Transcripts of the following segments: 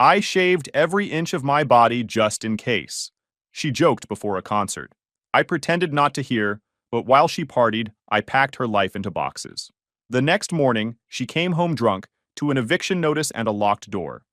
I shaved every inch of my body just in case. She joked before a concert. I pretended not to hear, but while she partied, I packed her life into boxes. The next morning, she came home drunk to an eviction notice and a locked door.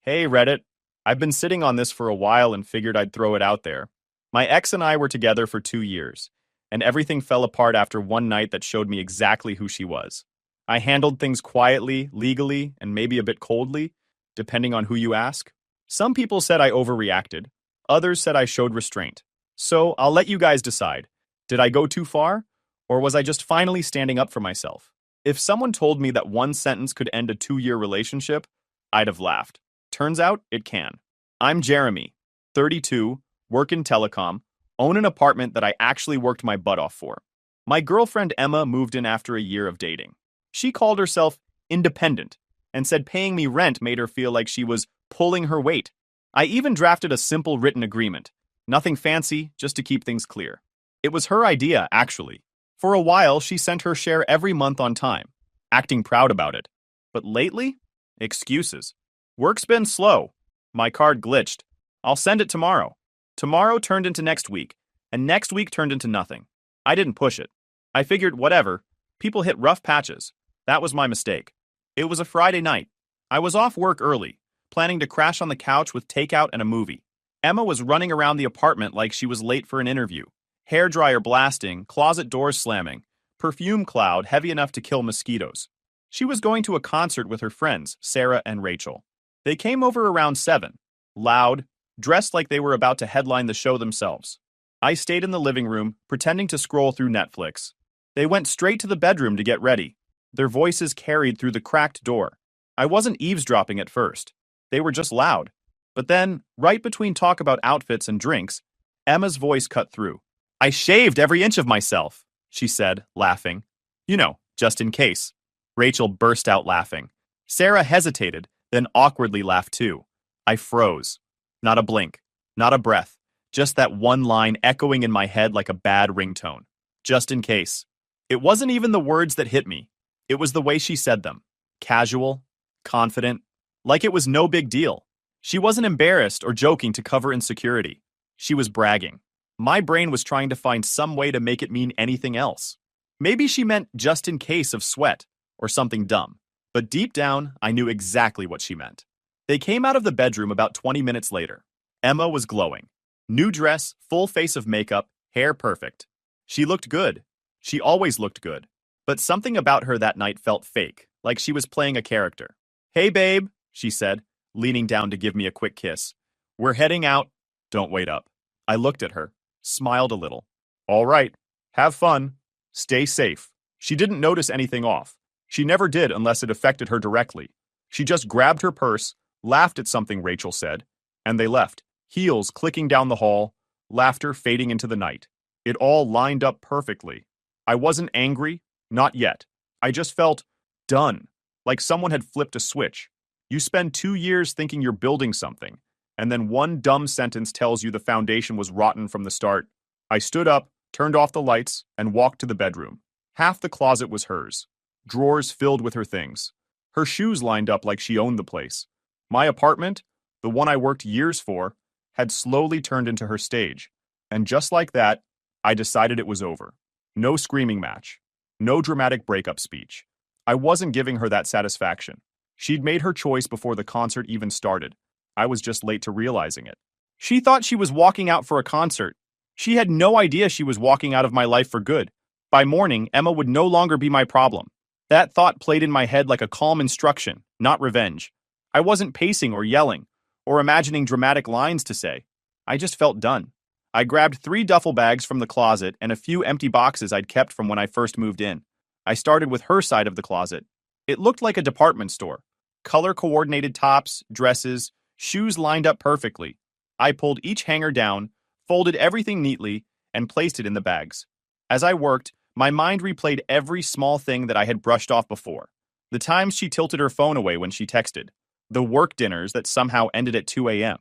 Hey, Reddit. I've been sitting on this for a while and figured I'd throw it out there. My ex and I were together for 2 years, and everything fell apart after one night that showed me exactly who she was. I handled things quietly, legally, and maybe a bit coldly, depending on who you ask. Some people said I overreacted. Others said I showed restraint. So I'll let you guys decide. Did I go too far? Or was I just finally standing up for myself? If someone told me that one sentence could end a 2-year relationship, I'd have laughed. Turns out it can. I'm Jeremy, 32, work in telecom, own an apartment that I actually worked my butt off for. My girlfriend Emma moved in after a year of dating. She called herself independent and said paying me rent made her feel like she was pulling her weight. I even drafted a simple written agreement. Nothing fancy, just to keep things clear. It was her idea, actually. For a while, she sent her share every month on time, acting proud about it. But lately? Excuses. Work's been slow. My card glitched. I'll send it tomorrow. Tomorrow turned into next week, and next week turned into nothing. I didn't push it. I figured, whatever. People hit rough patches. That was my mistake. It was a Friday night. I was off work early, planning to crash on the couch with takeout and a movie. Emma was running around the apartment like she was late for an interview. Hairdryer blasting, closet doors slamming, perfume cloud heavy enough to kill mosquitoes. She was going to a concert with her friends, Sarah and Rachel. They came over around 7, loud, dressed like they were about to headline the show themselves. I stayed in the living room, pretending to scroll through Netflix. They went straight to the bedroom to get ready. Their voices carried through the cracked door. I wasn't eavesdropping at first. They were just loud. But then, right between talk about outfits and drinks, Emma's voice cut through. I shaved every inch of myself, she said, laughing. You know, just in case. Rachel burst out laughing. Sarah hesitated, then awkwardly laughed too. I froze. Not a blink. Not a breath. Just that one line echoing in my head like a bad ringtone. Just in case. It wasn't even the words that hit me. It was the way she said them. Casual, confident, like it was no big deal. She wasn't embarrassed or joking to cover insecurity. She was bragging. My brain was trying to find some way to make it mean anything else. Maybe she meant just in case of sweat or something dumb. But deep down, I knew exactly what she meant. They came out of the bedroom about 20 minutes later. Emma was glowing. New dress, full face of makeup, hair perfect. She looked good. She always looked good. But something about her that night felt fake, like she was playing a character. Hey, babe, she said, leaning down to give me a quick kiss. We're heading out. Don't wait up. I looked at her, smiled a little. All right. Have fun. Stay safe. She didn't notice anything off. She never did unless it affected her directly. She just grabbed her purse, laughed at something Rachel said, and they left, heels clicking down the hall, laughter fading into the night. It all lined up perfectly. I wasn't angry, not yet. I just felt done, like someone had flipped a switch. You spend 2 years thinking you're building something, and then one dumb sentence tells you the foundation was rotten from the start. I stood up, turned off the lights, and walked to the bedroom. Half the closet was hers. Drawers filled with her things. Her shoes lined up like she owned the place. My apartment, the one I worked years for, had slowly turned into her stage. And just like that, I decided it was over. No screaming match. No dramatic breakup speech. I wasn't giving her that satisfaction. She'd made her choice before the concert even started. I was just late to realizing it. She thought she was walking out for a concert. She had no idea she was walking out of my life for good. By morning, Emma would no longer be my problem. That thought played in my head like a calm instruction, not revenge. I wasn't pacing or yelling, or imagining dramatic lines to say. I just felt done. I grabbed 3 duffel bags from the closet and a few empty boxes I'd kept from when I first moved in. I started with her side of the closet. It looked like a department store. Color-coordinated tops, dresses, shoes lined up perfectly. I pulled each hanger down, folded everything neatly, and placed it in the bags. As I worked, my mind replayed every small thing that I had brushed off before. The times she tilted her phone away when she texted. The work dinners that somehow ended at 2 a.m.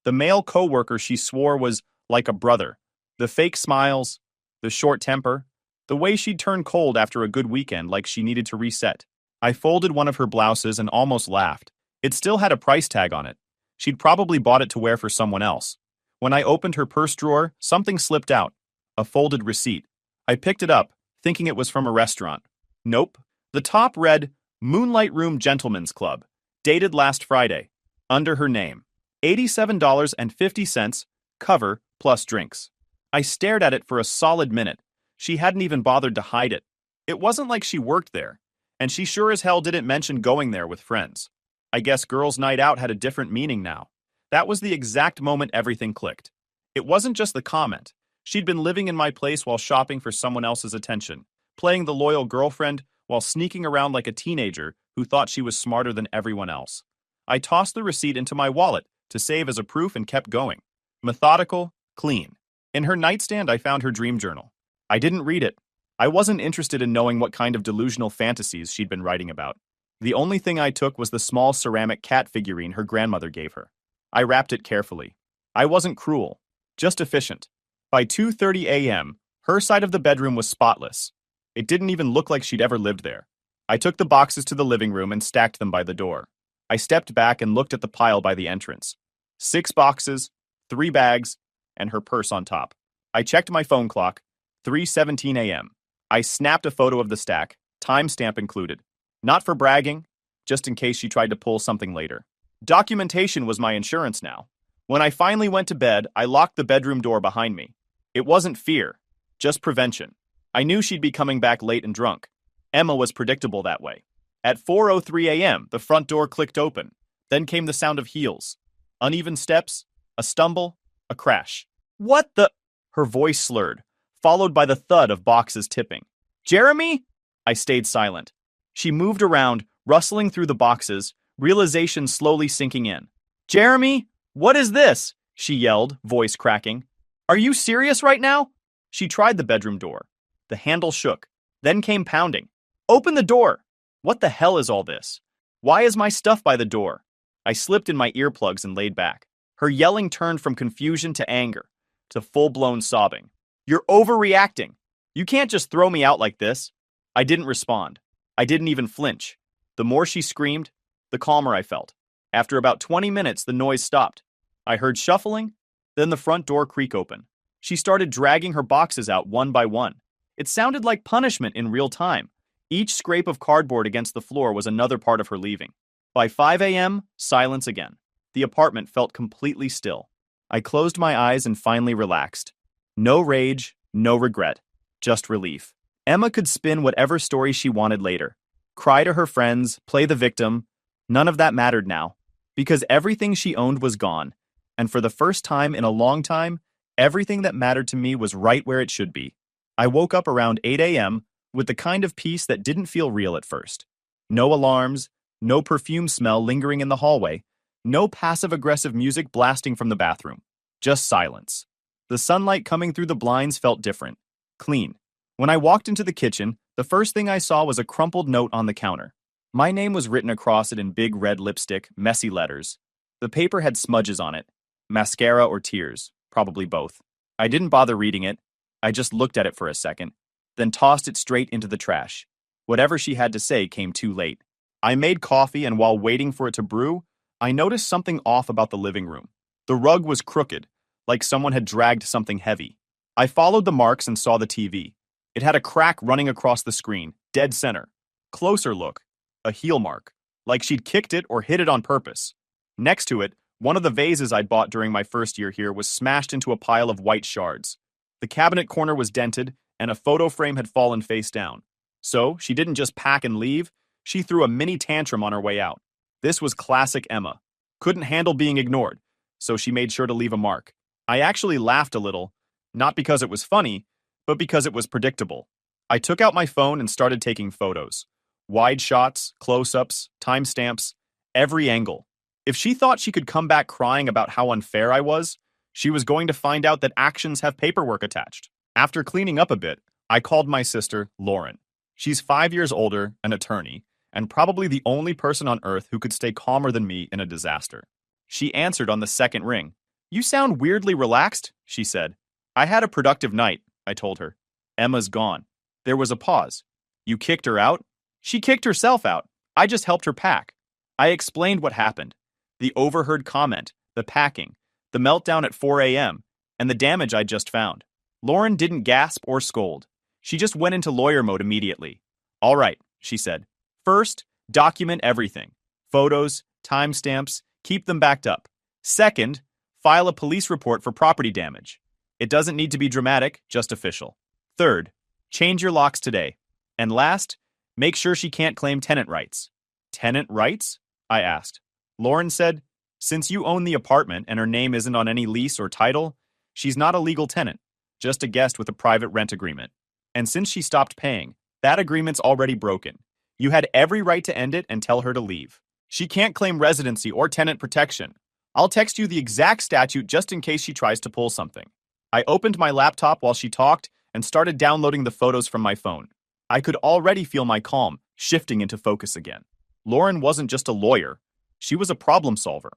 The male coworker she swore was like a brother. The fake smiles. The short temper. The way she'd turn cold after a good weekend like she needed to reset. I folded one of her blouses and almost laughed. It still had a price tag on it. She'd probably bought it to wear for someone else. When I opened her purse drawer, something slipped out. A folded receipt. I picked it up, thinking it was from a restaurant. Nope. The top read, Moonlight Room Gentlemen's Club, dated last Friday. Under her name. $87.50, cover, plus drinks. I stared at it for a solid minute. She hadn't even bothered to hide it. It wasn't like she worked there, and she sure as hell didn't mention going there with friends. I guess girls' night out had a different meaning now. That was the exact moment everything clicked. It wasn't just the comment. She'd been living in my place while shopping for someone else's attention, playing the loyal girlfriend while sneaking around like a teenager who thought she was smarter than everyone else. I tossed the receipt into my wallet to save as a proof and kept going. Methodical, clean. In her nightstand, I found her dream journal. I didn't read it. I wasn't interested in knowing what kind of delusional fantasies she'd been writing about. The only thing I took was the small ceramic cat figurine her grandmother gave her. I wrapped it carefully. I wasn't cruel, just efficient. By 2:30 a.m., her side of the bedroom was spotless. It didn't even look like she'd ever lived there. I took the boxes to the living room and stacked them by the door. I stepped back and looked at the pile by the entrance. 6 boxes, 3 bags, and her purse on top. I checked my phone clock, 3:17 a.m. I snapped a photo of the stack, timestamp included. Not for bragging, just in case she tried to pull something later. Documentation was my insurance now. When I finally went to bed, I locked the bedroom door behind me. It wasn't fear, just prevention. I knew she'd be coming back late and drunk. Emma was predictable that way. At 4:03 a.m., the front door clicked open. Then came the sound of heels. Uneven steps, a stumble, a crash. What the? Her voice slurred, followed by the thud of boxes tipping. Jeremy? I stayed silent. She moved around, rustling through the boxes, realization slowly sinking in. Jeremy? What is this? She yelled, voice cracking. Are you serious right now? She tried the bedroom door. The handle shook, then came pounding. Open the door! What the hell is all this? Why is my stuff by the door? I slipped in my earplugs and laid back. Her yelling turned from confusion to anger, to full-blown sobbing. You're overreacting. You can't just throw me out like this. I didn't respond. I didn't even flinch. The more she screamed, the calmer I felt. After about 20 minutes, the noise stopped. I heard shuffling, then the front door creak open. She started dragging her boxes out one by one. It sounded like punishment in real time. Each scrape of cardboard against the floor was another part of her leaving. By 5 a.m., silence again. The apartment felt completely still. I closed my eyes and finally relaxed. No rage, no regret, just relief. Emma could spin whatever story she wanted later. Cry to her friends, play the victim. None of that mattered now, because everything she owned was gone. And for the first time in a long time, everything that mattered to me was right where it should be. I woke up around 8 a.m. with the kind of peace that didn't feel real at first. No alarms, no perfume smell lingering in the hallway, no passive-aggressive music blasting from the bathroom. Just silence. The sunlight coming through the blinds felt different, clean. When I walked into the kitchen, the first thing I saw was a crumpled note on the counter. My name was written across it in big red lipstick, messy letters. The paper had smudges on it. Mascara or tears, probably both. I didn't bother reading it. I just looked at it for a second, then tossed it straight into the trash. Whatever she had to say came too late. I made coffee, and while waiting for it to brew, I noticed something off about the living room. The rug was crooked, like someone had dragged something heavy. I followed the marks and saw the TV. It had a crack running across the screen, dead center. Closer look, a heel mark, like she'd kicked it or hit it on purpose. Next to it, one of the vases I'd bought during my first year here was smashed into a pile of white shards. The cabinet corner was dented, and a photo frame had fallen face down. So, she didn't just pack and leave, she threw a mini tantrum on her way out. This was classic Emma. Couldn't handle being ignored, so she made sure to leave a mark. I actually laughed a little, not because it was funny, but because it was predictable. I took out my phone and started taking photos. Wide shots, close-ups, timestamps, every angle. If she thought she could come back crying about how unfair I was, she was going to find out that actions have paperwork attached. After cleaning up a bit, I called my sister, Lauren. She's 5 years older, an attorney, and probably the only person on earth who could stay calmer than me in a disaster. She answered on the second ring. You sound weirdly relaxed, she said. I had a productive night, I told her. Emma's gone. There was a pause. You kicked her out? She kicked herself out. I just helped her pack. I explained what happened. The overheard comment, the packing, the meltdown at 4 a.m., and the damage I just found. Lauren didn't gasp or scold. She just went into lawyer mode immediately. All right, she said. First, document everything. Photos, timestamps, keep them backed up. Second, file a police report for property damage. It doesn't need to be dramatic, just official. Third, change your locks today. And last, make sure she can't claim tenant rights. Tenant rights? I asked. Lauren said, since you own the apartment and her name isn't on any lease or title, she's not a legal tenant, just a guest with a private rent agreement. And since she stopped paying, that agreement's already broken. You had every right to end it and tell her to leave. She can't claim residency or tenant protection. I'll text you the exact statute just in case she tries to pull something. I opened my laptop while she talked and started downloading the photos from my phone. I could already feel my calm shifting into focus again. Lauren wasn't just a lawyer. She was a problem solver.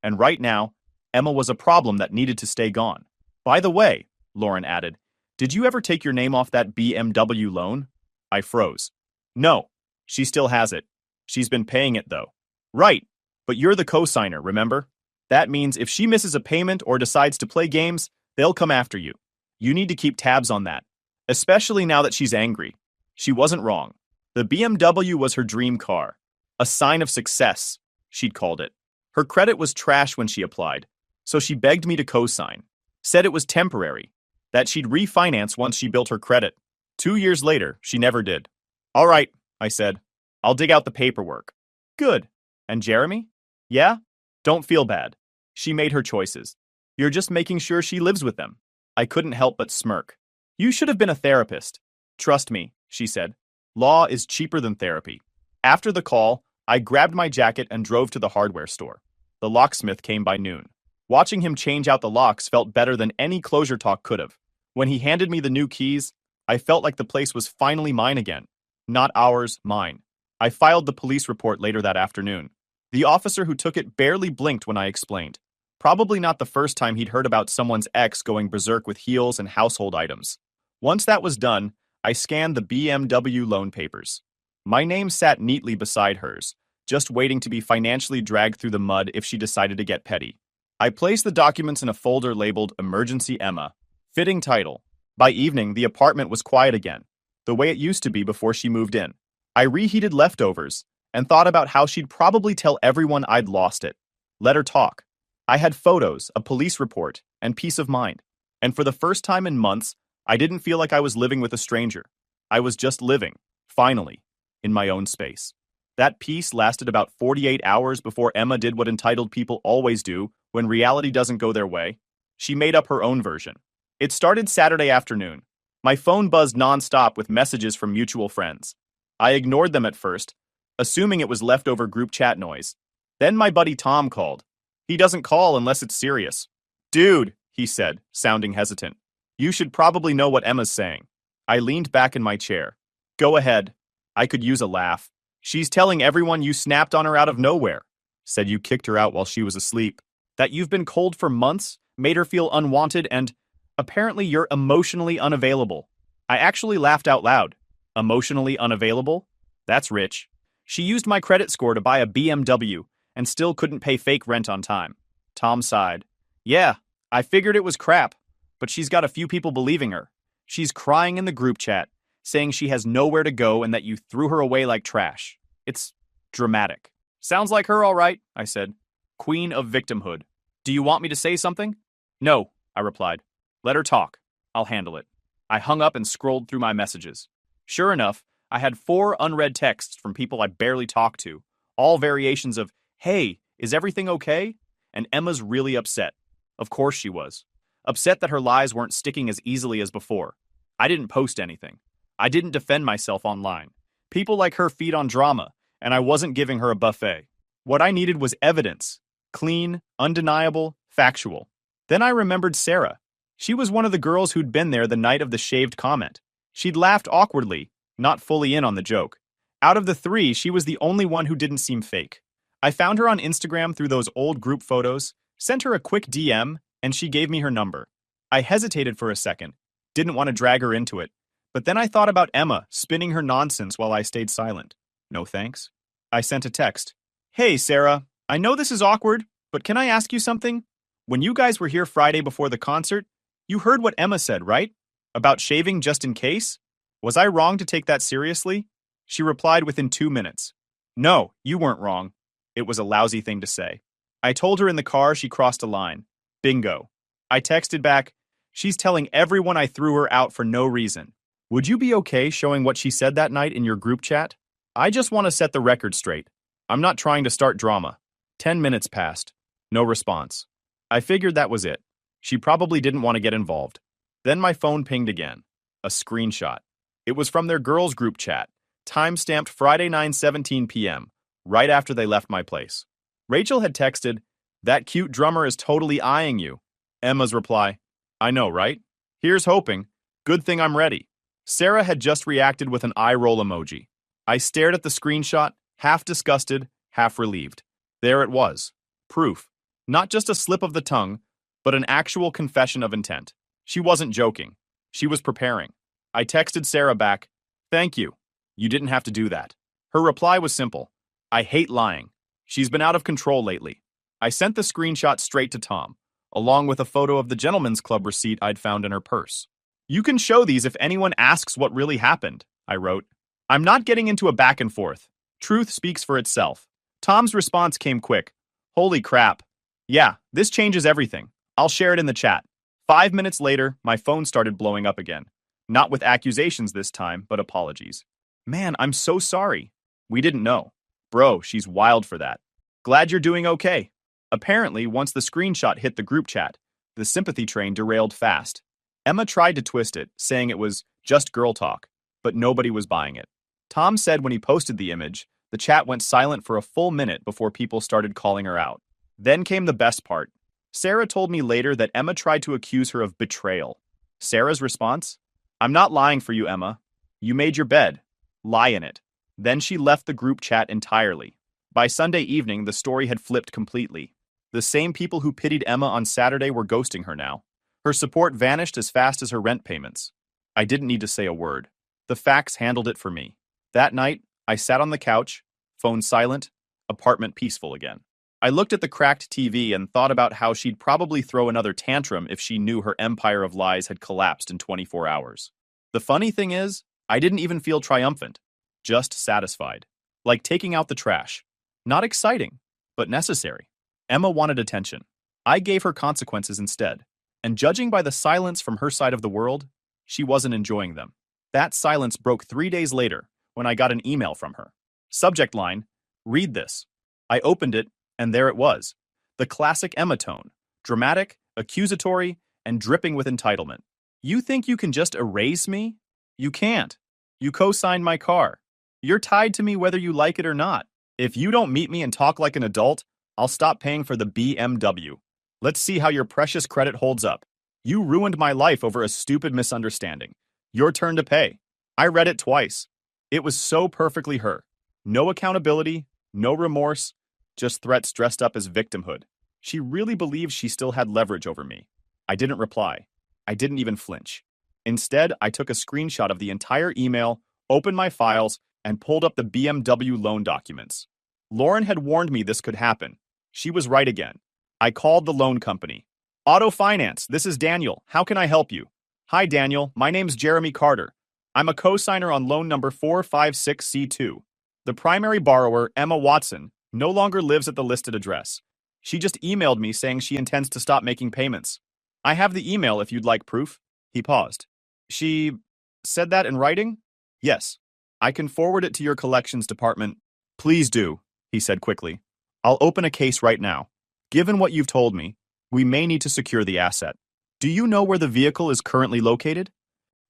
And right now, Emma was a problem that needed to stay gone. By the way, Lauren added, did you ever take your name off that BMW loan? I froze. No, she still has it. She's been paying it though. Right, but you're the co-signer, remember? That means if she misses a payment or decides to play games, they'll come after you. You need to keep tabs on that, especially now that she's angry. She wasn't wrong. The BMW was her dream car. A sign of success, she'd called it. Her credit was trash when she applied, so she begged me to co-sign. Said it was temporary, that she'd refinance once she built her credit. 2 years later, she never did. All right, I said. I'll dig out the paperwork. Good. And Jeremy? Yeah? Don't feel bad. She made her choices. You're just making sure she lives with them. I couldn't help but smirk. You should have been a therapist. Trust me, she said. Law is cheaper than therapy. After the call, I grabbed my jacket and drove to the hardware store. The locksmith came by noon. Watching him change out the locks felt better than any closure talk could have. When he handed me the new keys, I felt like the place was finally mine again. Not ours, mine. I filed the police report later that afternoon. The officer who took it barely blinked when I explained. Probably not the first time he'd heard about someone's ex going berserk with heels and household items. Once that was done, I scanned the BMW loan papers. My name sat neatly beside hers, just waiting to be financially dragged through the mud if she decided to get petty. I placed the documents in a folder labeled Emergency Emma. Fitting title. By evening, the apartment was quiet again, the way it used to be before she moved in. I reheated leftovers and thought about how she'd probably tell everyone I'd lost it. Let her talk. I had photos, a police report, and peace of mind. And for the first time in months, I didn't feel like I was living with a stranger. I was just living, finally, in my own space. That peace lasted about 48 hours before Emma did what entitled people always do when reality doesn't go their way. She made up her own version. It started Saturday afternoon. My phone buzzed nonstop with messages from mutual friends. I ignored them at first, assuming it was leftover group chat noise. Then my buddy Tom called. He doesn't call unless it's serious. Dude, he said, sounding hesitant. You should probably know what Emma's saying. I leaned back in my chair. Go ahead. I could use a laugh. She's telling everyone you snapped on her out of nowhere. Said you kicked her out while she was asleep. That you've been cold for months, made her feel unwanted, and apparently you're emotionally unavailable. I actually laughed out loud. Emotionally unavailable? That's rich. She used my credit score to buy a BMW and still couldn't pay fake rent on time. Tom sighed. Yeah, I figured it was crap, but she's got a few people believing her. She's crying in the group chat, saying she has nowhere to go and that you threw her away like trash. It's dramatic. Sounds like her, all right, I said. Queen of victimhood. Do you want me to say something? No, I replied. Let her talk. I'll handle it. I hung up and scrolled through my messages. Sure enough, I had 4 unread texts from people I barely talked to, all variations of, hey, is everything okay? And Emma's really upset. Of course she was. Upset that her lies weren't sticking as easily as before. I didn't post anything. I didn't defend myself online. People like her feed on drama, and I wasn't giving her a buffet. What I needed was evidence. Clean, undeniable, factual. Then I remembered Sarah. She was one of the girls who'd been there the night of the shaved comment. She'd laughed awkwardly, not fully in on the joke. Out of the 3, she was the only one who didn't seem fake. I found her on Instagram through those old group photos, sent her a quick DM, and she gave me her number. I hesitated for a second, didn't want to drag her into it, but then I thought about Emma spinning her nonsense while I stayed silent. No thanks. I sent a text. Hey, Sarah, I know this is awkward, But can I ask you something? When you guys were here Friday before the concert, you heard what Emma said, right? About shaving just in case? Was I wrong to take that seriously? She replied within 2 minutes. No, you weren't wrong. It was a lousy thing to say. I told her in the car she crossed a line. Bingo. I texted back, she's telling everyone I threw her out for no reason. Would you be okay showing what she said that night in your group chat? I just want to set the record straight. I'm not trying to start drama. 10 minutes passed. No response. I figured that was it. She probably didn't want to get involved. Then my phone pinged again. A screenshot. It was from their girls' group chat, time-stamped Friday 9:17 p.m., right after they left my place. Rachel had texted, "That cute drummer is totally eyeing you." Emma's reply, "I know, right? Here's hoping. Good thing I'm ready." Sarah had just reacted with an eye roll emoji. I stared at the screenshot, half disgusted, half relieved. There it was. Proof. Not just a slip of the tongue, but an actual confession of intent. She wasn't joking. She was preparing. I texted Sarah back, "Thank you. You didn't have to do that." Her reply was simple. "I hate lying. She's been out of control lately." I sent the screenshot straight to Tom, along with a photo of the gentleman's club receipt I'd found in her purse. "You can show these if anyone asks what really happened," I wrote. "I'm not getting into a back and forth. Truth speaks for itself." Tom's response came quick. "Holy crap. Yeah, this changes everything. I'll share it in the chat." 5 minutes later, my phone started blowing up again. Not with accusations this time, but apologies. "Man, I'm so sorry. We didn't know. Bro, she's wild for that. Glad you're doing okay." Apparently, once the screenshot hit the group chat, the sympathy train derailed fast. Emma tried to twist it, saying it was just girl talk, but nobody was buying it. Tom said when he posted the image, the chat went silent for a full minute before people started calling her out. Then came the best part. Sarah told me later that Emma tried to accuse her of betrayal. Sarah's response? "I'm not lying for you, Emma. You made your bed. Lie in it." Then she left the group chat entirely. By Sunday evening, the story had flipped completely. The same people who pitied Emma on Saturday were ghosting her now. Her support vanished as fast as her rent payments. I didn't need to say a word. The facts handled it for me. That night, I sat on the couch, phone silent, apartment peaceful again. I looked at the cracked TV and thought about how she'd probably throw another tantrum if she knew her empire of lies had collapsed in 24 hours. The funny thing is, I didn't even feel triumphant, just satisfied. Like taking out the trash. Not exciting, but necessary. Emma wanted attention. I gave her consequences instead. And judging by the silence from her side of the world, she wasn't enjoying them. That silence broke 3 days later when I got an email from her. Subject line, "Read this." I opened it, and there it was. The classic Emma tone. Dramatic, accusatory, and dripping with entitlement. "You think you can just erase me? You can't. You co-signed my car. You're tied to me whether you like it or not. If you don't meet me and talk like an adult, I'll stop paying for the BMW. Let's see how your precious credit holds up. You ruined my life over a stupid misunderstanding. Your turn to pay." I read it twice. It was so perfectly her. No accountability, no remorse, just threats dressed up as victimhood. She really believed she still had leverage over me. I didn't reply. I didn't even flinch. Instead, I took a screenshot of the entire email, opened my files, and pulled up the BMW loan documents. Lauren had warned me this could happen. She was right again. I called the loan company. "Auto Finance, this is Daniel. How can I help you?" "Hi, Daniel. My name's Jeremy Carter. I'm a co-signer on loan number 456C2. The primary borrower, Emma Watson, no longer lives at the listed address. She just emailed me saying she intends to stop making payments. I have the email if you'd like proof." He paused. "She said that in writing?" "Yes. I can forward it to your collections department." "Please do," he said quickly. "I'll open a case right now. Given what you've told me, we may need to secure the asset. Do you know where the vehicle is currently located?"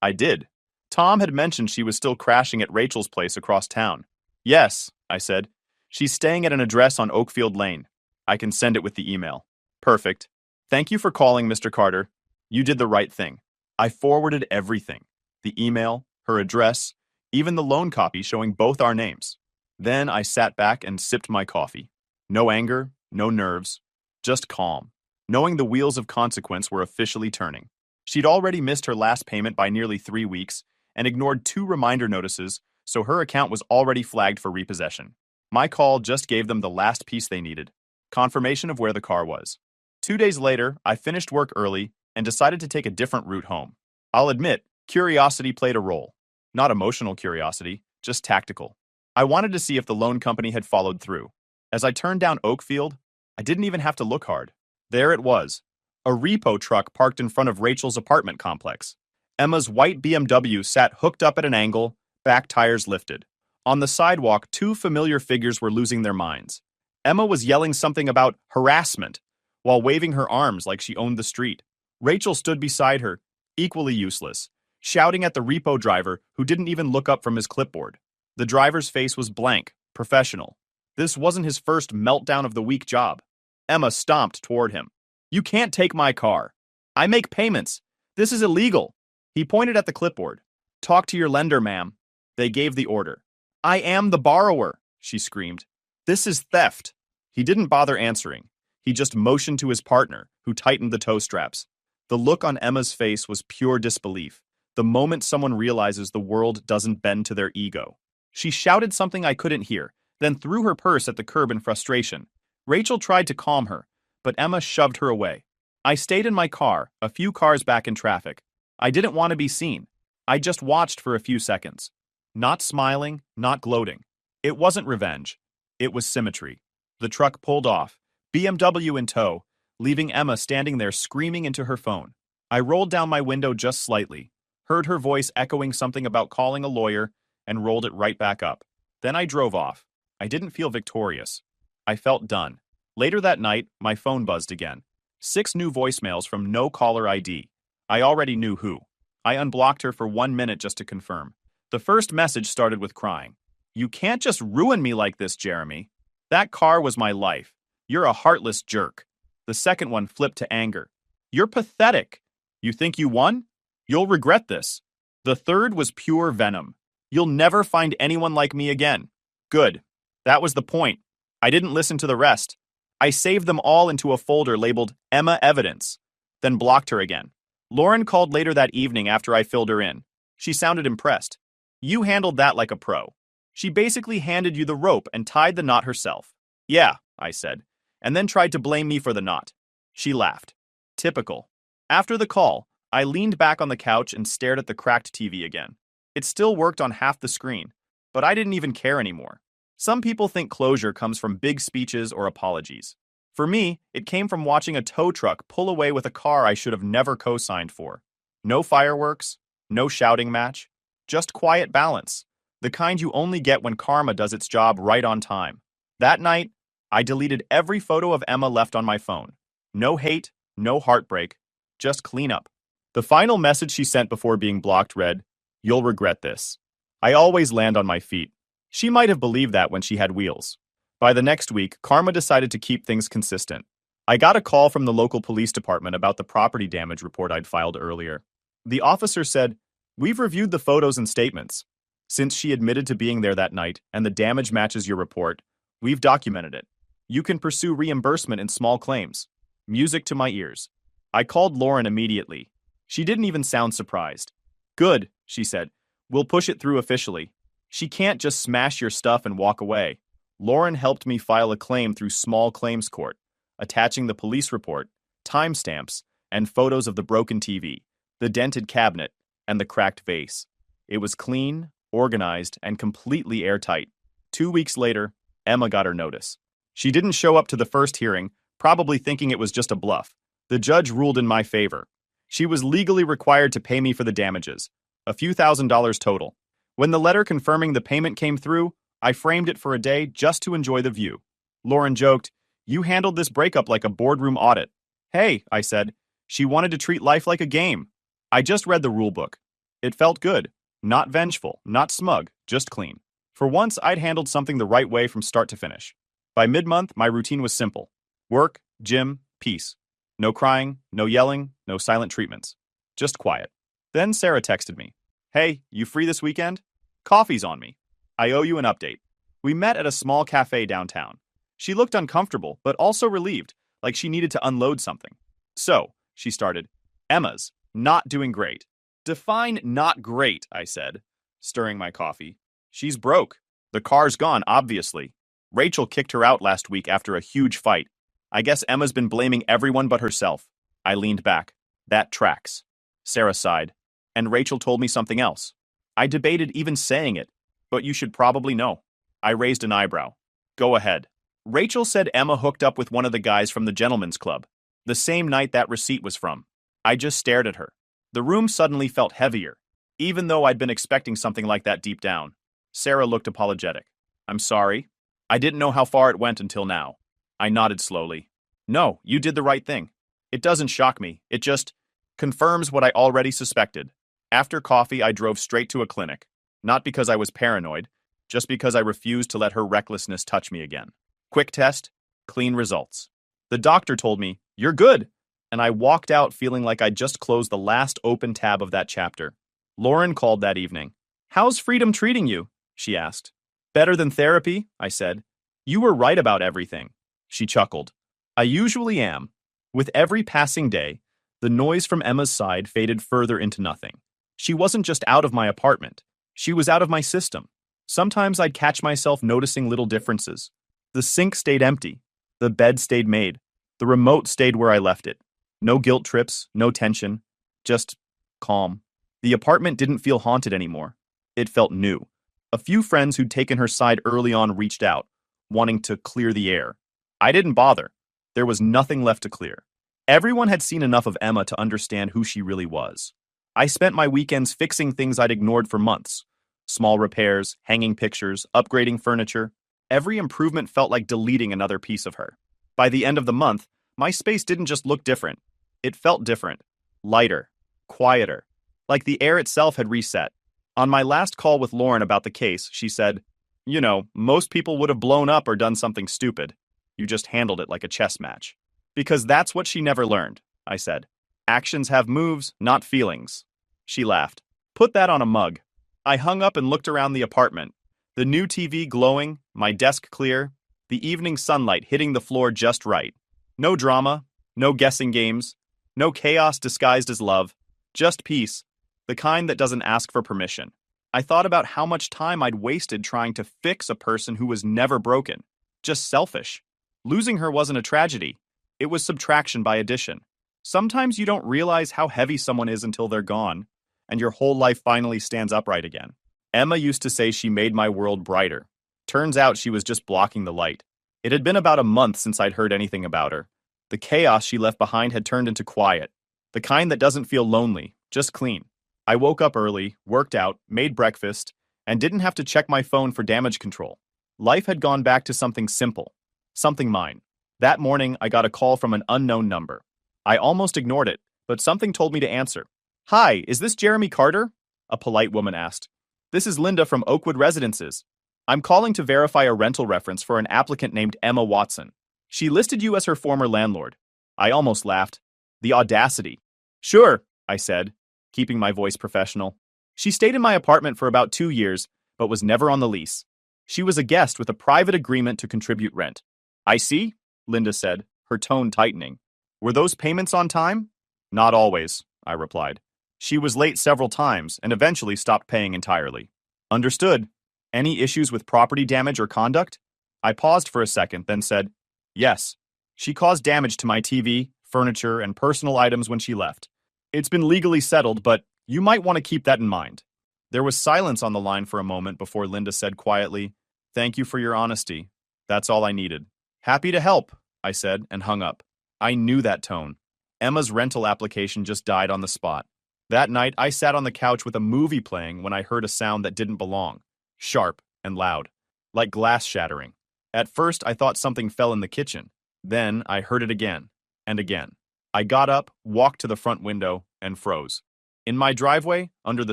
I did. Tom had mentioned she was still crashing at Rachel's place across town. "Yes," I said. "She's staying at an address on Oakfield Lane. I can send it with the email." "Perfect. Thank you for calling, Mr. Carter. You did the right thing." I forwarded everything. The email, her address, even the loan copy showing both our names. Then I sat back and sipped my coffee. No anger, no nerves, just calm, knowing the wheels of consequence were officially turning. She'd already missed her last payment by nearly 3 weeks and ignored 2 reminder notices, so her account was already flagged for repossession. My call just gave them the last piece they needed. confirmation of where the car was. 2 days later, I finished work early and decided to take a different route home. I'll admit, curiosity played a role. Not emotional curiosity, just tactical. I wanted to see if the loan company had followed through. As I turned down Oakfield, I didn't even have to look hard. There it was, a repo truck parked in front of Rachel's apartment complex. Emma's white BMW sat hooked up at an angle, back tires lifted. On the sidewalk, two familiar figures were losing their minds. Emma was yelling something about harassment, while waving her arms like she owned the street. Rachel stood beside her, equally useless, shouting at the repo driver who didn't even look up from his clipboard. The driver's face was blank, professional. This wasn't his first meltdown of the week job. Emma stomped toward him. "You can't take my car. I make payments. This is illegal." He pointed at the clipboard. "Talk to your lender, ma'am." They gave the order. "I am the borrower," she screamed. "This is theft." He didn't bother answering. He just motioned to his partner, who tightened the tow straps. The look on Emma's face was pure disbelief, the moment someone realizes the world doesn't bend to their ego. She shouted something I couldn't hear, then threw her purse at the curb in frustration. Rachel tried to calm her, but Emma shoved her away. I stayed in my car, a few cars back in traffic. I didn't want to be seen. I just watched for a few seconds. Not smiling, not gloating. It wasn't revenge. It was symmetry. The truck pulled off, BMW in tow, leaving Emma standing there screaming into her phone. I rolled down my window just slightly, heard her voice echoing something about calling a lawyer, and rolled it right back up. Then I drove off. I didn't feel victorious. I felt done. Later that night, my phone buzzed again. 6 new voicemails from no caller ID. I already knew who. I unblocked her for 1 minute just to confirm. The first message started with crying. "You can't just ruin me like this, Jeremy. That car was my life. You're a heartless jerk." The second one flipped to anger. "You're pathetic. You think you won? You'll regret this." The third was pure venom. "You'll never find anyone like me again." Good. That was the point. I didn't listen to the rest. I saved them all into a folder labeled Emma Evidence, then blocked her again. Lauren called later that evening after I filled her in. She sounded impressed. "You handled that like a pro." She basically handed you the rope and tied the knot herself. "Yeah," I said, and then tried to blame me for the knot. She laughed. Typical. After the call, I leaned back on the couch and stared at the cracked TV again. It still worked on half the screen, but I didn't even care anymore. Some people think closure comes from big speeches or apologies. For me, it came from watching a tow truck pull away with a car I should have never co-signed for. No fireworks, no shouting match, just quiet balance, the kind you only get when karma does its job right on time. That night, I deleted every photo of Emma left on my phone. No hate, no heartbreak, just cleanup. The final message she sent before being blocked read, "You'll regret this." I always land on my feet. She might have believed that when she had wheels. By the next week, karma decided to keep things consistent. I got a call from the local police department about the property damage report I'd filed earlier. The officer said, "We've reviewed the photos and statements. Since she admitted to being there that night and the damage matches your report, we've documented it. You can pursue reimbursement in small claims." Music to my ears. I called Lauren immediately. She didn't even sound surprised. "Good," she said. "We'll push it through officially. She can't just smash your stuff and walk away." Lauren helped me file a claim through small claims court, attaching the police report, timestamps, and photos of the broken TV, the dented cabinet, and the cracked vase. It was clean, organized, and completely airtight. 2 weeks later, Emma got her notice. She didn't show up to the first hearing, probably thinking it was just a bluff. The judge ruled in my favor. She was legally required to pay me for the damages, a few $1,000s total. When the letter confirming the payment came through, I framed it for a day just to enjoy the view. Lauren joked, "You handled this breakup like a boardroom audit." "Hey," I said, "she wanted to treat life like a game." I just read the rulebook. It felt good. Not vengeful, not smug, just clean. For once, I'd handled something the right way from start to finish. By mid-month, my routine was simple. Work, gym, peace. No crying, no yelling, no silent treatments. Just quiet. Then Sarah texted me. "Hey, you free this weekend? Coffee's on me. I owe you an update." We met at a small cafe downtown. She looked uncomfortable, but also relieved, like she needed to unload something. "So," she started, "Emma's not doing great." "Define not great," I said, stirring my coffee. "She's broke. The car's gone, obviously. Rachel kicked her out last week after a huge fight. I guess Emma's been blaming everyone but herself. I leaned back. That tracks. Sarah sighed. And Rachel told me something else. I debated even saying it, but you should probably know. I raised an eyebrow. Go ahead. Rachel said Emma hooked up with one of the guys from the gentleman's club, the same night that receipt was from. I just stared at her. The room suddenly felt heavier, even though I'd been expecting something like that deep down. Sarah looked apologetic. I'm sorry. I didn't know how far it went until now. I nodded slowly. No, you did the right thing. It doesn't shock me. It just confirms what I already suspected. After coffee, I drove straight to a clinic. Not because I was paranoid, just because I refused to let her recklessness touch me again. Quick test, clean results. The doctor told me, "You're good," and I walked out feeling like I'd just closed the last open tab of that chapter. Lauren called that evening. How's freedom treating you? She asked. Better than therapy, I said. You were right about everything. She chuckled. I usually am. With every passing day, the noise from Emma's side faded further into nothing. She wasn't just out of my apartment. She was out of my system. Sometimes I'd catch myself noticing little differences. The sink stayed empty. The bed stayed made. The remote stayed where I left it. No guilt trips, no tension, just calm. The apartment didn't feel haunted anymore. It felt new. A few friends who'd taken her side early on reached out, wanting to clear the air. I didn't bother. There was nothing left to clear. Everyone had seen enough of Emma to understand who she really was. I spent my weekends fixing things I'd ignored for months. Small repairs, hanging pictures, upgrading furniture. Every improvement felt like deleting another piece of her. By the end of the month, my space didn't just look different. It felt different. Lighter. Quieter. Like the air itself had reset. On my last call with Lauren about the case, she said, "You know, most people would have blown up or done something stupid. You just handled it like a chess match." Because that's what she never learned, I said. Actions have moves, not feelings. She laughed. Put that on a mug. I hung up and looked around the apartment. The new TV glowing, my desk clear, the evening sunlight hitting the floor just right. No drama, no guessing games, no chaos disguised as love, just peace, the kind that doesn't ask for permission. I thought about how much time I'd wasted trying to fix a person who was never broken, just selfish. Losing her wasn't a tragedy. It was subtraction by addition. Sometimes you don't realize how heavy someone is until they're gone, and your whole life finally stands upright again. Emma used to say she made my world brighter. Turns out she was just blocking the light. It had been about a month since I'd heard anything about her. The chaos she left behind had turned into quiet, the kind that doesn't feel lonely, just clean. I woke up early, worked out, made breakfast, and didn't have to check my phone for damage control. Life had gone back to something simple, something mine. That morning, I got a call from an unknown number. I almost ignored it, but something told me to answer. Hi, is this Jeremy Carter? A polite woman asked. This is Linda from Oakwood Residences. I'm calling to verify a rental reference for an applicant named Emma Watson. She listed you as her former landlord. I almost laughed. The audacity. Sure, I said, keeping my voice professional. She stayed in my apartment for about 2 years, but was never on the lease. She was a guest with a private agreement to contribute rent. I see, Linda said, her tone tightening. Were those payments on time? Not always, I replied. She was late several times and eventually stopped paying entirely. Understood. Any issues with property damage or conduct? I paused for a second, then said, yes. She caused damage to my TV, furniture, and personal items when she left. It's been legally settled, but you might want to keep that in mind. There was silence on the line for a moment before Linda said quietly, Thank you for your honesty. That's all I needed. Happy to help, I said, and hung up. I knew that tone. Emma's rental application just died on the spot. That night, I sat on the couch with a movie playing when I heard a sound that didn't belong. Sharp and loud, like glass shattering. At first, I thought something fell in the kitchen. Then, I heard it again and again. I got up, walked to the front window, and froze. In my driveway, under the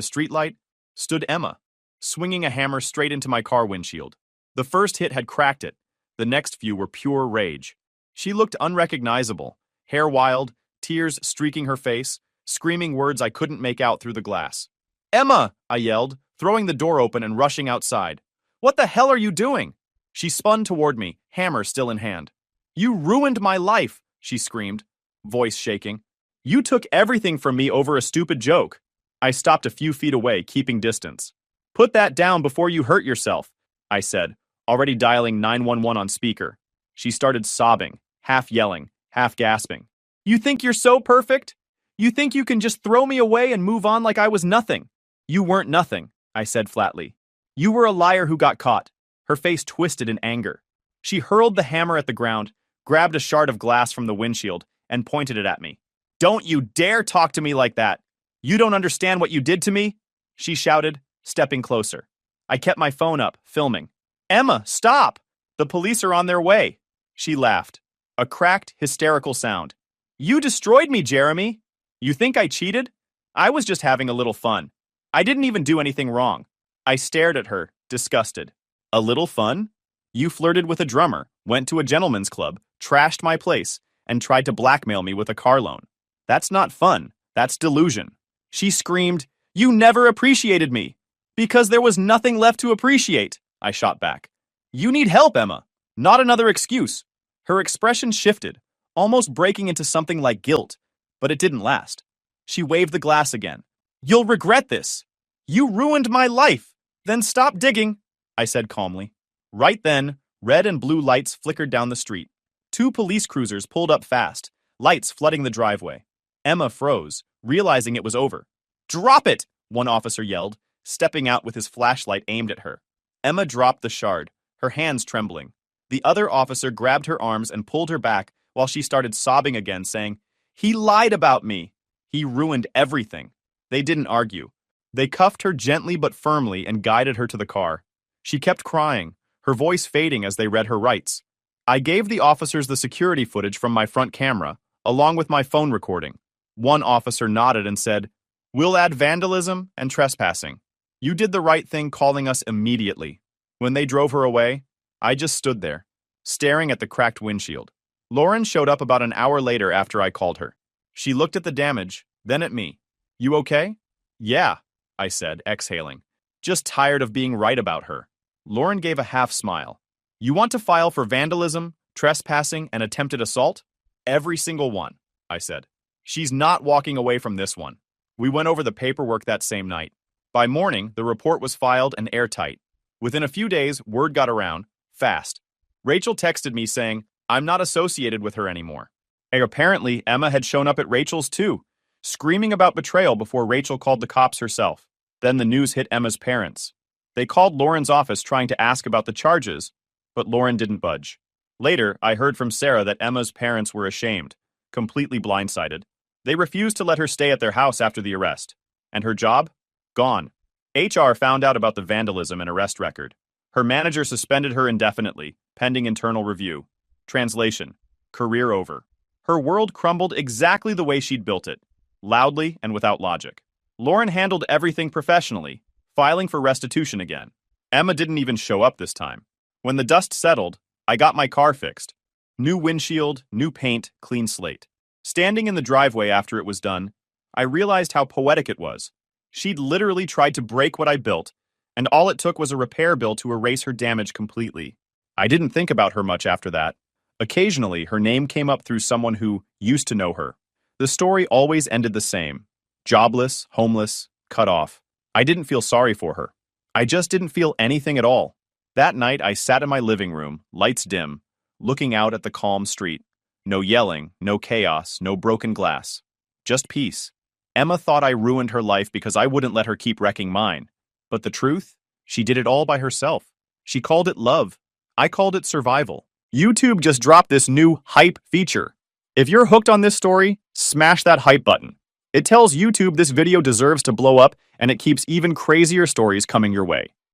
streetlight, stood Emma, swinging a hammer straight into my car windshield. The first hit had cracked it. The next few were pure rage. She looked unrecognizable, hair wild, tears streaking her face, screaming words I couldn't make out through the glass. Emma, I yelled, throwing the door open and rushing outside. What the hell are you doing? She spun toward me, hammer still in hand. You ruined my life, she screamed, voice shaking. You took everything from me over a stupid joke. I stopped a few feet away, keeping distance. Put that down before you hurt yourself, I said, already dialing 911 on speaker. She started sobbing, half yelling, half gasping. You think you're so perfect? You think you can just throw me away and move on like I was nothing? You weren't nothing, I said flatly. You were a liar who got caught. Her face twisted in anger. She hurled the hammer at the ground, grabbed a shard of glass from the windshield, and pointed it at me. Don't you dare talk to me like that! You don't understand what you did to me? She shouted, stepping closer. I kept my phone up, filming. Emma, stop! The police are on their way. She laughed. A cracked, hysterical sound. You destroyed me, Jeremy! You think I cheated? I was just having a little fun. I didn't even do anything wrong. I stared at her, disgusted. A little fun? You flirted with a drummer, went to a gentleman's club, trashed my place, and tried to blackmail me with a car loan. That's not fun. That's delusion. She screamed, You never appreciated me. Because there was nothing left to appreciate, I shot back. You need help, Emma. Not another excuse. Her expression shifted, almost breaking into something like guilt, but it didn't last. She waved the glass again. You'll regret this. You ruined my life. Then stop digging, I said calmly. Right then, red and blue lights flickered down the street. 2 police cruisers pulled up fast, lights flooding the driveway. Emma froze, realizing it was over. Drop it, one officer yelled, stepping out with his flashlight aimed at her. Emma dropped the shard, her hands trembling. The other officer grabbed her arms and pulled her back while she started sobbing again, saying, He lied about me. He ruined everything. They didn't argue. They cuffed her gently but firmly and guided her to the car. She kept crying, her voice fading as they read her rights. I gave the officers the security footage from my front camera, along with my phone recording. One officer nodded and said, We'll add vandalism and trespassing. You did the right thing calling us immediately. When they drove her away, I just stood there, staring at the cracked windshield. Lauren showed up about an hour later after I called her. She looked at the damage, then at me. You okay? Yeah, I said, exhaling. Just tired of being right about her. Lauren gave a half smile. You want to file for vandalism, trespassing, and attempted assault? Every single one, I said. She's not walking away from this one. We went over the paperwork that same night. By morning, the report was filed and airtight. Within a few days, word got around, fast. Rachel texted me saying, I'm not associated with her anymore. And apparently, Emma had shown up at Rachel's too, screaming about betrayal before Rachel called the cops herself. Then the news hit Emma's parents. They called Lauren's office trying to ask about the charges, but Lauren didn't budge. Later, I heard from Sarah that Emma's parents were ashamed, completely blindsided. They refused to let her stay at their house after the arrest. And her job? Gone. HR found out about the vandalism and arrest record. Her manager suspended her indefinitely, pending internal review. Translation: career over. Her world crumbled exactly the way she'd built it, loudly and without logic. Lauren handled everything professionally, filing for restitution again. Emma didn't even show up this time. When the dust settled, I got my car fixed. New windshield, new paint, clean slate. Standing in the driveway after it was done, I realized how poetic it was. She'd literally tried to break what I built, and all it took was a repair bill to erase her damage completely. I didn't think about her much after that. Occasionally, her name came up through someone who used to know her. The story always ended the same. Jobless, homeless, cut off. I didn't feel sorry for her. I just didn't feel anything at all. That night, I sat in my living room, lights dim, looking out at the calm street. No yelling, no chaos, no broken glass. Just peace. Emma thought I ruined her life because I wouldn't let her keep wrecking mine. But the truth? She did it all by herself. She called it love. I called it survival. YouTube just dropped this new hype feature. If you're hooked on this story, smash that hype button. It tells YouTube this video deserves to blow up, and it keeps even crazier stories coming your way.